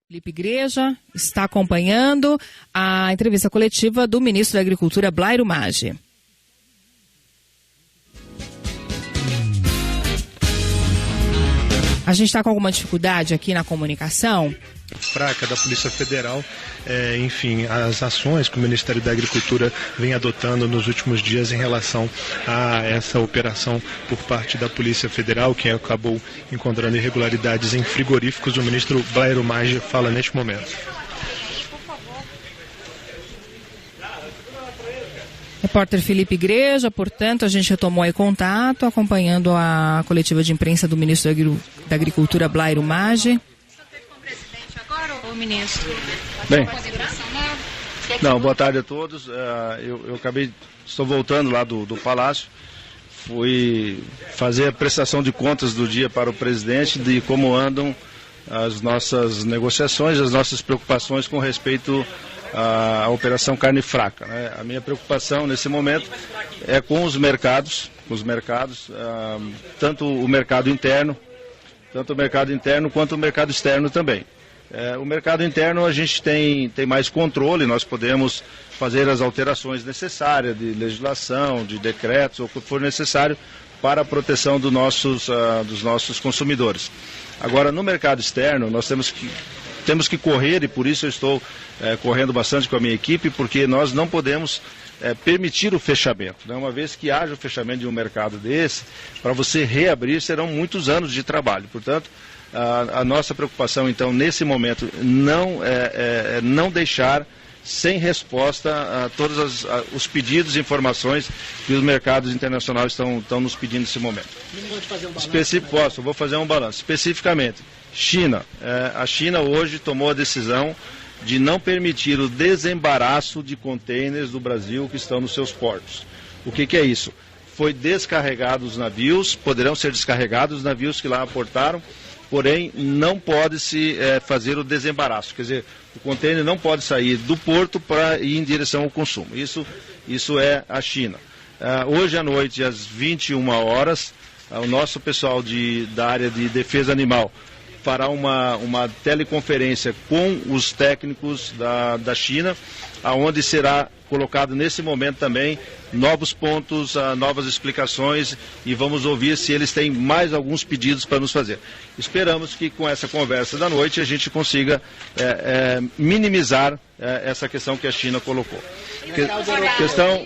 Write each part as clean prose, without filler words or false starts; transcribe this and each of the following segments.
Felipe Igreja está acompanhando a entrevista coletiva do ministro da Agricultura, Blairo Maggi. A gente está com alguma dificuldade aqui na comunicação? Fraca da Polícia Federal, enfim, as ações que o Ministério da Agricultura vem adotando nos últimos dias em relação a essa operação por parte da Polícia Federal, que acabou encontrando irregularidades em frigoríficos. O ministro Blairo Maggi fala neste momento. Repórter Felipe Igreja, portanto, a gente retomou aí contato, acompanhando a coletiva de imprensa do ministro da Agricultura, Blairo Maggi. O ministro. Bem, não, boa tarde a todos. Eu estou voltando lá do Palácio. Fui fazer a prestação de contas do dia para o presidente de como andam as nossas negociações, as nossas preocupações com respeito à Operação Carne Fraca, né? A minha preocupação nesse momento é com os mercados, tanto o mercado interno quanto o mercado externo também. O mercado interno a gente tem mais controle, nós podemos fazer as alterações necessárias de legislação, de decretos, ou o que for necessário para a proteção dos nossos consumidores. Agora, no mercado externo, nós temos que correr, e por isso eu estou correndo bastante com a minha equipe, porque nós não podemos permitir o fechamento, né? Uma vez que haja o fechamento de um mercado desse, para você reabrir serão muitos anos de trabalho. Portanto, a nossa preocupação, então, nesse momento, não deixar sem resposta a todos os pedidos e informações que os mercados internacionais estão nos pedindo nesse momento. Vou fazer um balanço. Especificamente, China. A China hoje tomou a decisão de não permitir o desembaraço de contêineres do Brasil que estão nos seus portos. O que é isso? Foi descarregado os navios, poderão ser descarregados os navios que lá aportaram, porém não pode-se fazer o desembaraço, quer dizer, o contêiner não pode sair do porto para ir em direção ao consumo. Isso é a China. Hoje à noite, às 21 horas, o nosso pessoal da área de defesa animal fará uma teleconferência com os técnicos da China, aonde será colocado nesse momento também novos pontos, novas explicações, e vamos ouvir se eles têm mais alguns pedidos para nos fazer. Esperamos que com essa conversa da noite a gente consiga minimizar essa questão que a China colocou.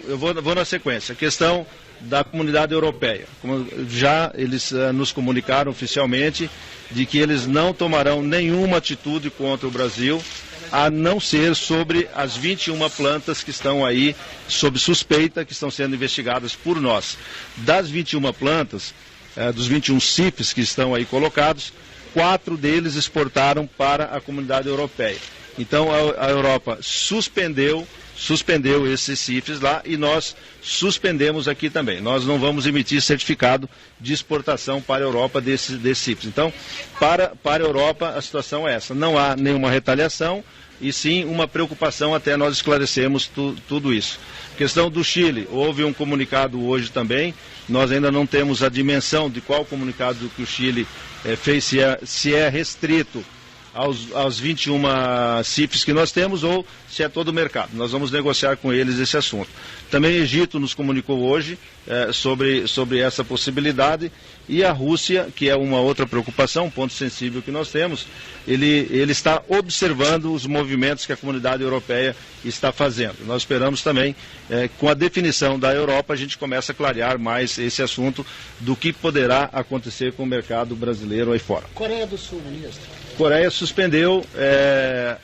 Eu vou na sequência. Questão da comunidade europeia. Como já eles nos comunicaram oficialmente de que eles não tomarão nenhuma atitude contra o Brasil, a não ser sobre as 21 plantas que estão aí sob suspeita, que estão sendo investigadas por nós. Das 21 plantas, dos 21 CIFs que estão aí colocados, 4 deles exportaram para a comunidade europeia. Então a Europa suspendeu esses CIFs lá e nós suspendemos aqui também. Nós não vamos emitir certificado de exportação para a Europa desses CIFs. Então, para a Europa a situação é essa. Não há nenhuma retaliação e sim uma preocupação até nós esclarecermos tudo isso. Questão do Chile, houve um comunicado hoje também. Nós ainda não temos a dimensão de qual comunicado que o Chile fez, se é restrito aos 21 CIFs que nós temos ou se é todo o mercado. Nós vamos negociar com eles esse assunto. Também o Egito nos comunicou hoje sobre essa possibilidade, e a Rússia, que é uma outra preocupação, um ponto sensível que nós temos, ele está observando os movimentos que a comunidade europeia está fazendo. Nós esperamos também, com a definição da Europa, a gente começa a clarear mais esse assunto do que poderá acontecer com o mercado brasileiro aí fora. Coreia do Sul, ministro. Coreia suspendeu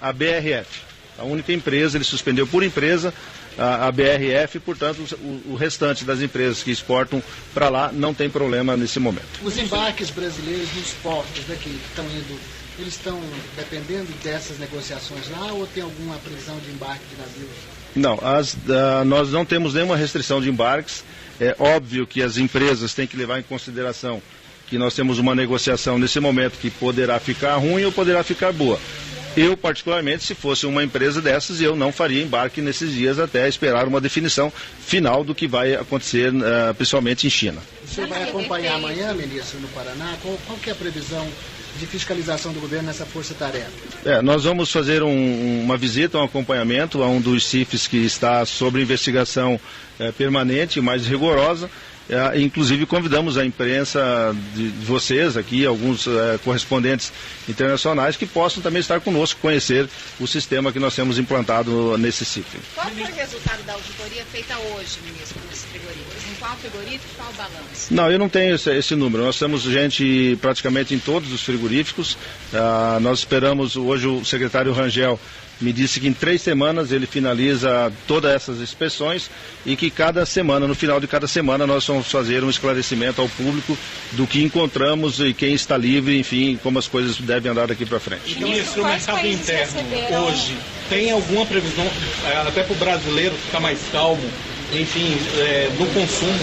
a BRF. A única empresa, ele suspendeu por empresa a BRF, portanto o restante das empresas que exportam para lá não tem problema nesse momento. Os embarques brasileiros nos portos daqui que estão indo, eles estão dependendo dessas negociações lá ou tem alguma prisão de embarque de navios? Não, nós não temos nenhuma restrição de embarques. É óbvio que as empresas têm que levar em consideração que nós temos uma negociação nesse momento que poderá ficar ruim ou poderá ficar boa. Eu, particularmente, se fosse uma empresa dessas, eu não faria embarque nesses dias até esperar uma definição final do que vai acontecer, principalmente em China. O senhor vai acompanhar amanhã, ministro, no Paraná? Qual que é a previsão de fiscalização do governo nessa força-tarefa? Nós vamos fazer uma visita, um acompanhamento a um dos CIFs que está sob investigação permanente, mais rigorosa. Inclusive convidamos a imprensa de vocês aqui, alguns correspondentes internacionais que possam também estar conosco, conhecer o sistema que nós temos implantado nesse CIF. Qual foi o resultado da auditoria feita hoje, ministro, nesses frigoríficos? Em qual frigorífico, qual o balanço? Não, eu não tenho esse número. Nós temos gente praticamente em todos os frigoríficos. Nós esperamos, hoje o secretário Rangel me disse que em 3 semanas ele finaliza todas essas inspeções e que cada semana, no final de cada semana, nós vamos fazer um esclarecimento ao público do que encontramos e quem está livre, enfim, como as coisas devem andar daqui para frente. Ministro, o mercado interno hoje tem alguma previsão, até para o brasileiro ficar mais calmo, enfim, no consumo?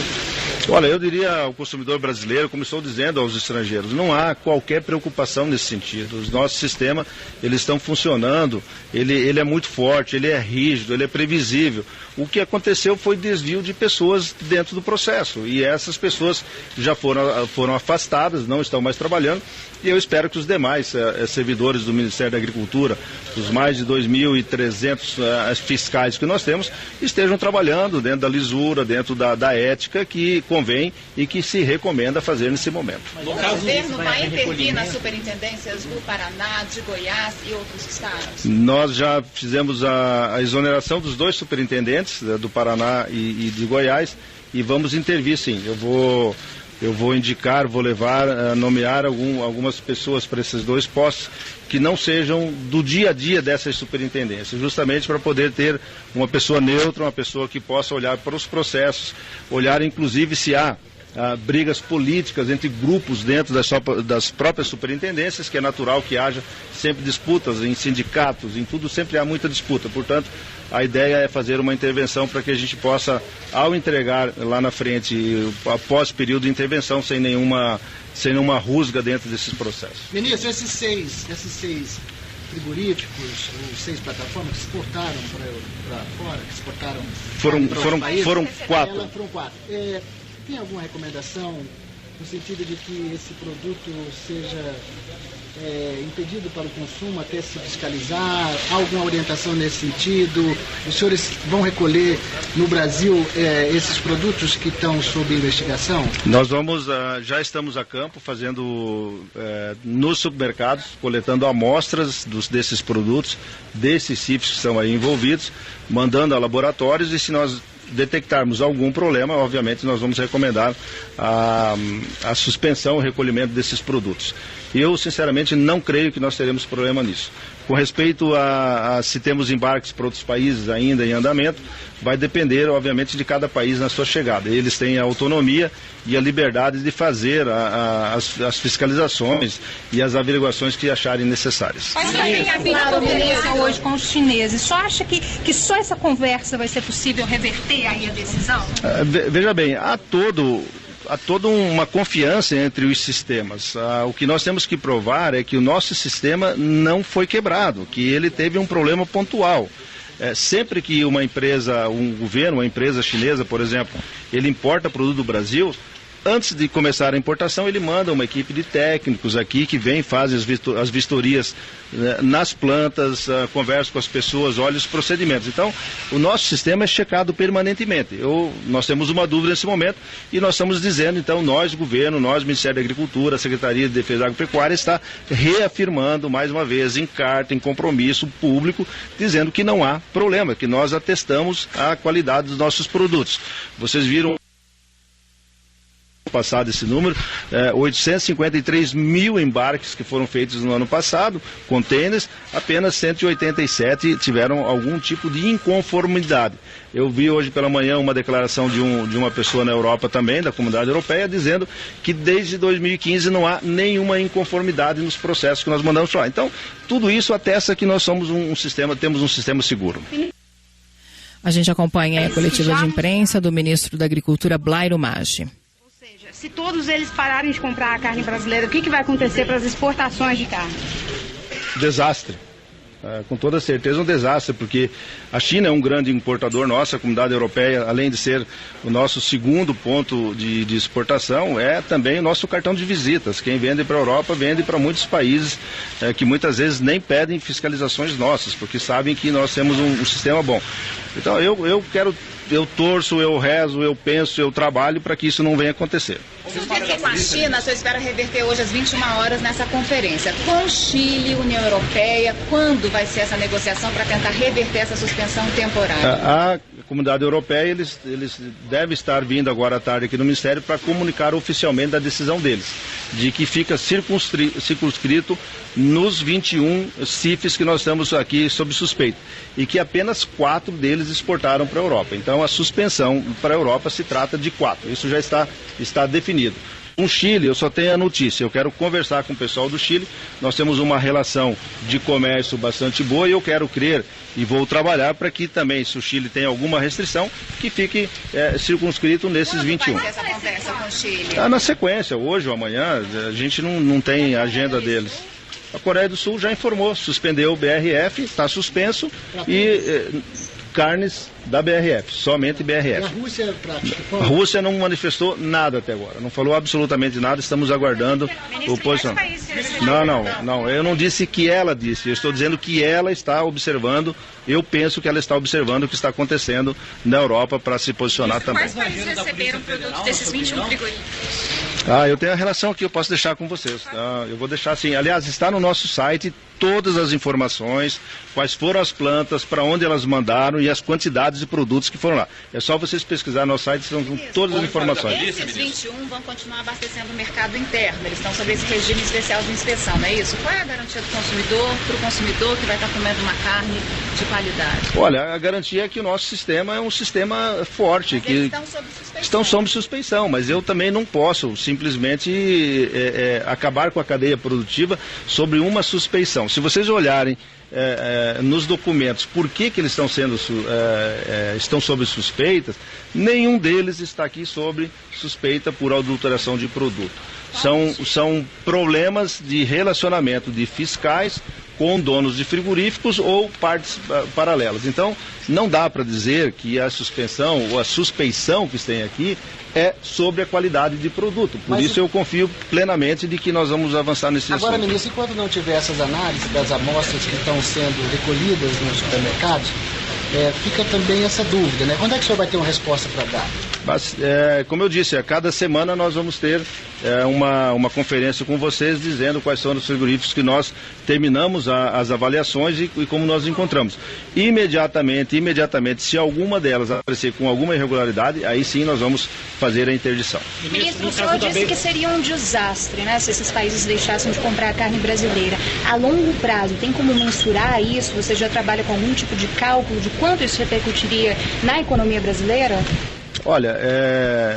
Olha, eu diria ao consumidor brasileiro, como estou dizendo aos estrangeiros, não há qualquer preocupação nesse sentido. Os nossos sistemas, eles estão funcionando, ele é muito forte, ele é rígido, ele é previsível. O que aconteceu foi desvio de pessoas dentro do processo e essas pessoas já foram afastadas, não estão mais trabalhando e eu espero que os demais servidores do Ministério da Agricultura, os mais de 2.300 fiscais que nós temos, estejam trabalhando dentro da lisura, dentro da ética que convém e que se recomenda fazer nesse momento. O governo vai intervir nas superintendências do Paraná, de Goiás e outros estados? Nós já fizemos a exoneração dos 2 superintendentes, do Paraná e de Goiás, e vamos intervir sim. Eu vou indicar, vou nomear algumas pessoas para esses 2 postos que não sejam do dia a dia dessas superintendências, justamente para poder ter uma pessoa neutra, uma pessoa que possa olhar para os processos, olhar inclusive se há brigas políticas entre grupos dentro das próprias superintendências, que é natural que haja sempre disputas em sindicatos, em tudo sempre há muita disputa. Portanto, a ideia é fazer uma intervenção para que a gente possa, ao entregar lá na frente, após período de intervenção, sem nenhuma rusga dentro desses processos. Ministro, esses seis frigoríficos, ou 6 plataformas que exportaram para fora, que exportaram foram 4. Foram 4. Tem alguma recomendação no sentido de que esse produto seja impedido para o consumo até se fiscalizar? Há alguma orientação nesse sentido? Os senhores vão recolher no Brasil esses produtos que estão sob investigação? Nós já estamos a campo fazendo nos supermercados, coletando amostras desses produtos, desses CIFs que estão aí envolvidos, mandando a laboratórios e se nós detectarmos algum problema, obviamente nós vamos recomendar a suspensão, o recolhimento desses produtos. Eu, sinceramente, não creio que nós teremos problema nisso. Com respeito a se temos embarques para outros países ainda em andamento, vai depender, obviamente, de cada país na sua chegada. Eles têm a autonomia e a liberdade de fazer as fiscalizações e as averiguações que acharem necessárias. Mas tem a conversa hoje com os chineses. Só acha que só essa conversa vai ser possível reverter aí a decisão? Veja bem, há toda uma confiança entre os sistemas. O que nós temos que provar é que o nosso sistema não foi quebrado, que ele teve um problema pontual. Sempre que uma empresa, um governo, uma empresa chinesa, por exemplo, ele importa produto do Brasil, antes de começar a importação, ele manda uma equipe de técnicos aqui que vem, faz as vistorias nas plantas, conversa com as pessoas, olha os procedimentos. Então, o nosso sistema é checado permanentemente. Nós temos uma dúvida nesse momento e nós estamos dizendo, então, nós, governo, nós, Ministério da Agricultura, Secretaria de Defesa Agropecuária, está reafirmando, mais uma vez, em carta, em compromisso público, dizendo que não há problema, que nós atestamos a qualidade dos nossos produtos. Vocês viram passado esse número, 853 mil embarques que foram feitos no ano passado, containers, apenas 187 tiveram algum tipo de inconformidade. Eu vi hoje pela manhã uma declaração de uma pessoa na Europa também, da Comunidade Europeia, dizendo que desde 2015 não há nenhuma inconformidade nos processos que nós mandamos lá. Então, tudo isso atesta que nós somos temos um sistema seguro. A gente acompanha a coletiva de imprensa do ministro da Agricultura, Blairo Maggi. Se todos eles pararem de comprar a carne brasileira, o que vai acontecer para as exportações de carne? Desastre. com toda certeza um desastre, porque a China é um grande importador nosso, a comunidade europeia, além de ser o nosso segundo ponto de exportação, é também o nosso cartão de visitas. Quem vende para a Europa vende para muitos países que muitas vezes nem pedem fiscalizações nossas, porque sabem que nós temos um sistema bom. Então eu torço, eu rezo, eu penso, eu trabalho para que isso não venha acontecer. O senhor disse que com a China, o senhor espera reverter hoje às 21 horas nessa conferência. Com Chile, União Europeia, quando vai ser essa negociação para tentar reverter essa suspensão temporária? A comunidade europeia, eles devem estar vindo agora à tarde aqui no Ministério para comunicar oficialmente a decisão deles, de que fica circunscrito nos 21 CIFs que nós estamos aqui sob suspeita, e que apenas 4 deles exportaram para a Europa. Então a suspensão para a Europa se trata de 4, isso já está definido. Com Chile, eu só tenho a notícia, eu quero conversar com o pessoal do Chile, nós temos uma relação de comércio bastante boa e eu quero crer e vou trabalhar para que também, se o Chile tem alguma restrição, que fique circunscrito nesses 21. Quando vai ser essa conversa com o Chile? Na sequência, hoje ou amanhã, a gente não tem agenda deles. A Coreia do Sul já informou, suspendeu o BRF, está suspenso e carnes da BRF, somente BRF. E a Rússia A Rússia não manifestou nada até agora, não falou absolutamente nada, estamos aguardando o posicionamento. Não, eu não disse que ela disse, eu estou dizendo que ela está observando, eu penso que ela está observando o que está acontecendo na Europa para se posicionar também. Quais países receberam produtos desses 21 frigoríficos? Eu tenho a relação aqui, eu posso deixar com vocês. Eu vou deixar assim. Aliás, está no nosso site todas as informações, quais foram as plantas, para onde elas mandaram e as quantidades de produtos que foram lá. É só vocês pesquisar no nosso site, são todas as informações. Esses 21 vão continuar abastecendo o mercado interno, eles estão sob esse regime especial de inspeção, não é isso? Qual é a garantia do consumidor, para o consumidor que vai estar comendo uma carne de qualidade? Olha, a garantia é que o nosso sistema é um sistema forte. Mas que eles estão sob suspeição. Estão sob suspeição, mas eu também não posso simplesmente acabar com a cadeia produtiva sobre uma suspeição. Se vocês olharem nos documentos por que eles estão sob suspeitas, nenhum deles está aqui sob suspeita por adulteração de produto. São problemas de relacionamento de fiscais com donos de frigoríficos ou partes paralelas. Então, não dá para dizer que a suspensão ou a suspeição que tem aqui é sobre a qualidade de produto. Por isso eu confio plenamente de que nós vamos avançar nesse assunto. Agora, ministro, enquanto não tiver essas análises das amostras que estão sendo recolhidas nos supermercados, fica também essa dúvida, né? Quando é que o senhor vai ter uma resposta para dar? Mas, como eu disse, a cada semana nós vamos ter uma conferência com vocês dizendo quais são os frigoríficos que nós terminamos as avaliações e como nós encontramos. Imediatamente, se alguma delas aparecer com alguma irregularidade, aí sim nós vamos fazer a interdição. Ministro, o senhor disse que seria um desastre, né, se esses países deixassem de comprar a carne brasileira. A longo prazo, tem como mensurar isso? Você já trabalha com algum tipo de cálculo de quanto isso repercutiria na economia brasileira? Olha,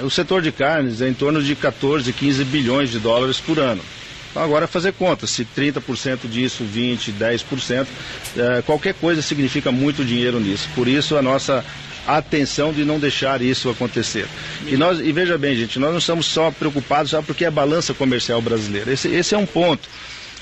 o setor de carnes é em torno de 14, 15 bilhões de dólares por ano. Então agora fazer conta, se 30% disso, 20%, 10%, qualquer coisa significa muito dinheiro nisso. Por isso a nossa atenção de não deixar isso acontecer. E veja bem, gente, nós não estamos só preocupados porque é a balança comercial brasileira. Esse é um ponto.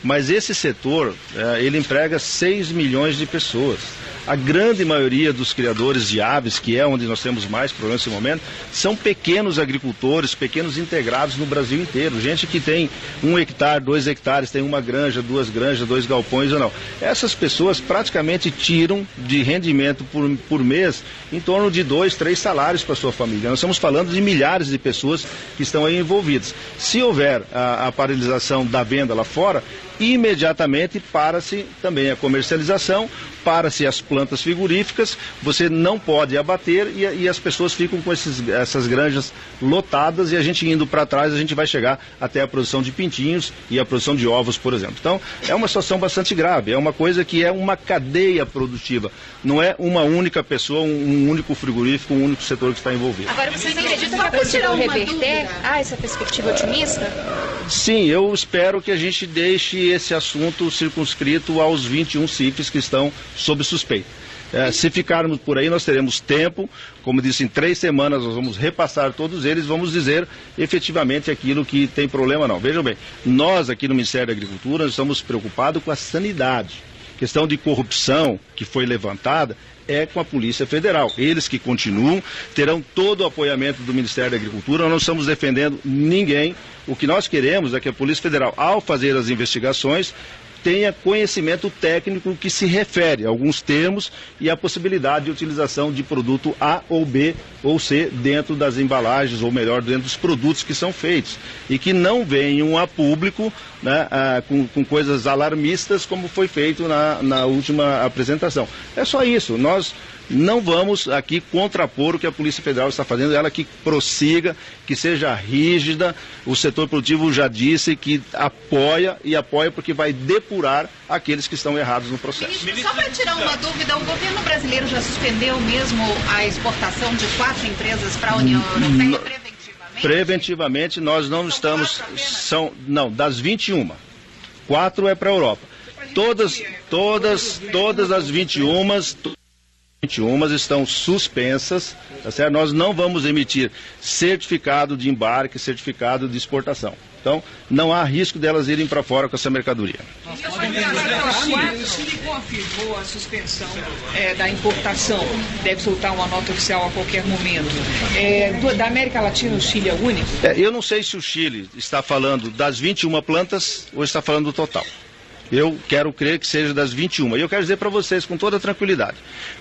Mas esse setor, ele emprega 6 milhões de pessoas. A grande maioria dos criadores de aves, que é onde nós temos mais problemas nesse momento, são pequenos agricultores, pequenos integrados no Brasil inteiro. Gente que tem 1 hectare, 2 hectares, tem uma granja, 2 granjas, 2 galpões ou não. Essas pessoas praticamente tiram de rendimento por mês em torno de 2, 3 salários para sua família. Nós estamos falando de milhares de pessoas que estão aí envolvidas. Se houver a paralisação da venda lá fora, imediatamente para-se também a comercialização, para-se as plantas frigoríficas, você não pode abater e as pessoas ficam com essas granjas lotadas e a gente indo para trás, a gente vai chegar até a produção de pintinhos e a produção de ovos, por exemplo. Então, é uma situação bastante grave, é uma coisa que é uma cadeia produtiva, não é uma única pessoa, um único frigorífico, um único setor que está envolvido. Agora, vocês acreditam que é possível reverter essa perspectiva otimista? Sim, eu espero que a gente deixe esse assunto circunscrito aos 21 CIFs que estão sob suspeita. Se ficarmos por aí, nós teremos tempo, como disse, em 3 semanas nós vamos repassar todos eles, vamos dizer efetivamente aquilo que tem problema não. Vejam bem, nós aqui no Ministério da Agricultura estamos preocupados com a sanidade. questão de corrupção que foi levantada é com a Polícia Federal. Eles que continuam, terão todo o apoiamento do Ministério da Agricultura, nós não estamos defendendo ninguém. O que nós queremos é que a Polícia Federal, ao fazer as investigações, tenha conhecimento técnico que se refere a alguns termos e a possibilidade de utilização de produto A ou B ou C dentro das embalagens, ou melhor, dentro dos produtos que são feitos. E que não venham a público, né, com coisas alarmistas, como foi feito na última apresentação. É só isso. Nós não vamos aqui contrapor o que a Polícia Federal está fazendo, ela que prossiga, que seja rígida. O setor produtivo já disse que apoia, e apoia porque vai depurar aqueles que estão errados no processo. Ministro, só para tirar uma dúvida, o governo brasileiro já suspendeu mesmo a exportação de 4 empresas para a União Europeia preventivamente? Preventivamente nós não estamos, das 21, 4 é para a Europa. Todas as 21 estão suspensas, tá certo? Nós não vamos emitir certificado de embarque, certificado de exportação. Então, não há risco delas irem para fora com essa mercadoria. O Chile confirmou a suspensão da importação, deve soltar uma nota oficial a qualquer momento. Da América Latina, o Chile é o único? Eu não sei se o Chile está falando das 21 plantas ou está falando do total. Eu quero crer que seja das 21. E eu quero dizer para vocês com toda tranquilidade,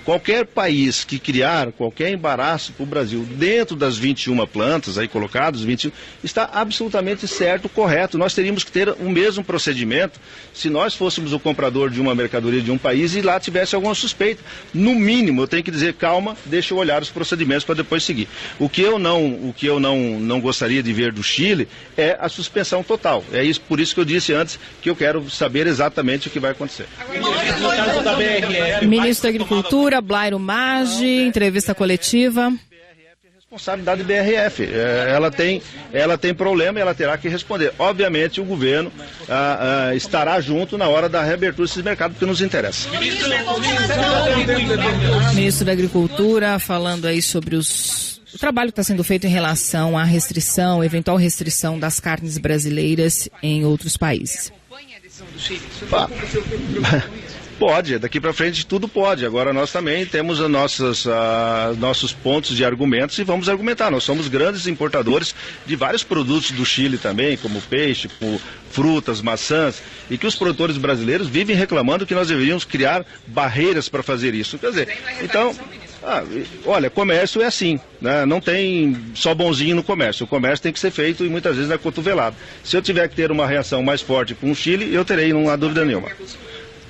qualquer país que criar qualquer embaraço para o Brasil dentro das 21 plantas aí colocadas, 21, está absolutamente certo, correto. Nós teríamos que ter o mesmo procedimento se nós fôssemos o comprador de uma mercadoria de um país e lá tivesse alguma suspeita. No mínimo, eu tenho que dizer, calma, deixa eu olhar os procedimentos para depois seguir. O que eu não gostaria de ver do Chile é a suspensão total. É isso, por isso que eu disse antes que eu quero saber exatamente o que vai acontecer. Ministro da Agricultura, Blairo Maggi, entrevista coletiva. Responsabilidade do BRF. Ela tem problema e ela terá que responder. Obviamente, o governo estará junto na hora da reabertura desses mercados, porque nos interessa. Ministro da Agricultura, falando aí sobre o trabalho que está sendo feito em relação à restrição, eventual restrição das carnes brasileiras em outros países. Pode, daqui para frente tudo pode. Agora nós também temos nossos pontos de argumentos e vamos argumentar. Nós somos grandes importadores de vários produtos do Chile também, como peixe, como frutas, maçãs, e que os produtores brasileiros vivem reclamando que nós deveríamos criar barreiras para fazer isso. Quer dizer, então, olha, comércio é assim, né? Não tem só bonzinho no comércio. O comércio tem que ser feito e muitas vezes na cotovelada. Se eu tiver que ter uma reação mais forte com o Chile, eu terei, não há dúvida nenhuma.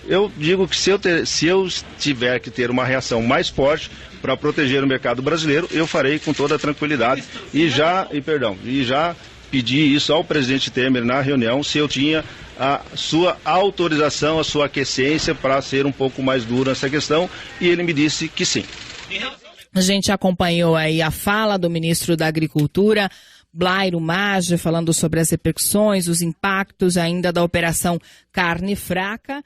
Eu digo que se eu tiver que ter uma reação mais forte para proteger o mercado brasileiro, eu farei com toda a tranquilidade e já pedi isso ao presidente Temer na reunião, se eu tinha a sua autorização, a sua aquiescência para ser um pouco mais duro nessa questão, e ele me disse que sim. A gente acompanhou aí a fala do ministro da Agricultura, Blairo Maggi, falando sobre as repercussões, os impactos ainda da Operação Carne Fraca.